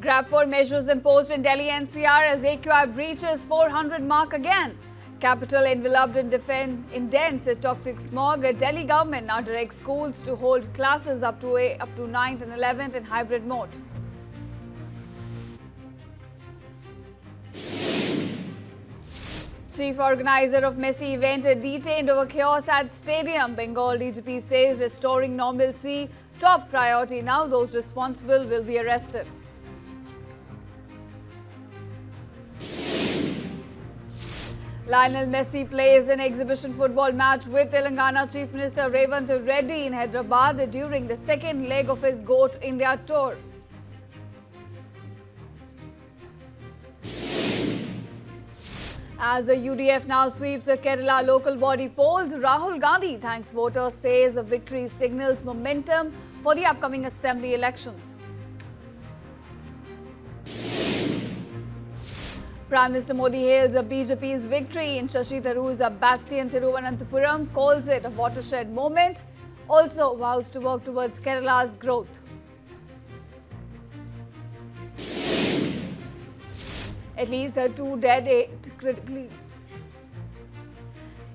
Grab for measures imposed in Delhi NCR as AQI breaches 400 mark again. Capital enveloped in dense toxic smog. Delhi government now directs schools to hold classes up to 9th and 11th in hybrid mode. Chief organizer of Messi event detained over chaos at stadium. Bengal DGP says restoring normalcy top priority now. Those responsible will be arrested. Lionel Messi plays an exhibition football match with Telangana Chief Minister Revant Reddy in Hyderabad during the second leg of his GOAT India tour. As the UDF now sweeps the Kerala local body polls, Rahul Gandhi thanks voters, says the victory signals momentum for the upcoming assembly elections. Prime Minister Modi hails the BJP's victory in Shashi Tharoor's bastion Thiruvananthapuram, calls it a watershed moment, also vows to work towards Kerala's growth. At least 2 dead,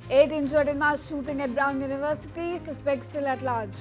8 injured in mass shooting at Brown University, suspects still at large.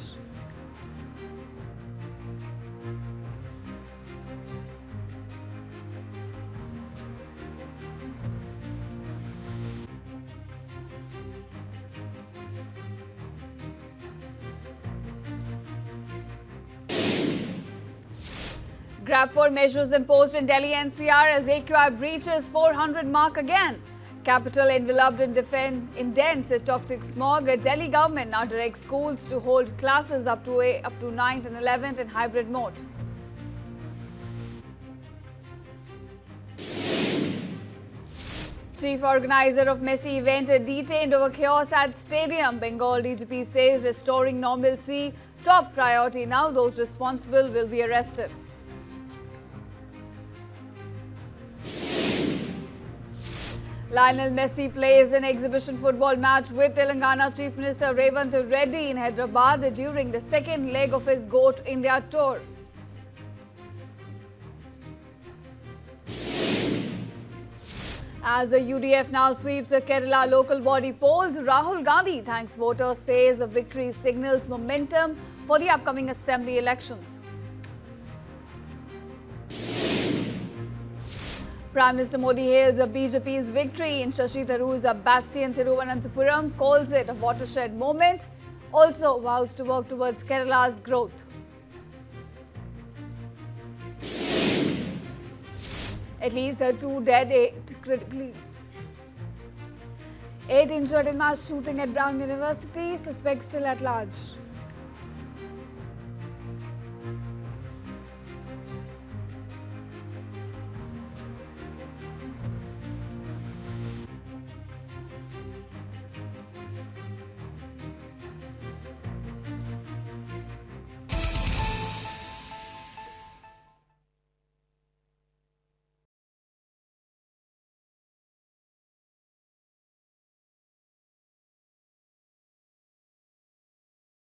Grab for measures imposed in Delhi NCR as AQI breaches 400 mark again. Capital enveloped in dense toxic smog. Delhi government now directs schools to hold classes up to 9th and 11th in hybrid mode. Chief organizer of Messi event detained over chaos at stadium. Bengal DGP says restoring normalcy top priority now. Those responsible will be arrested. Lionel Messi plays an exhibition football match with Telangana Chief Minister Revant Reddy in Hyderabad during the second leg of his GOAT India tour. As the UDF now sweeps the Kerala local body polls, Rahul Gandhi thanks voters, says the victory signals momentum for the upcoming assembly elections. Prime Minister Modi hails the BJP's victory in Shashi Tharoor's bastion Thiruvananthapuram, calls it a watershed moment, also vows to work towards Kerala's growth. At least 2 dead, 8 injured in mass shooting at Brown University, suspects still at large.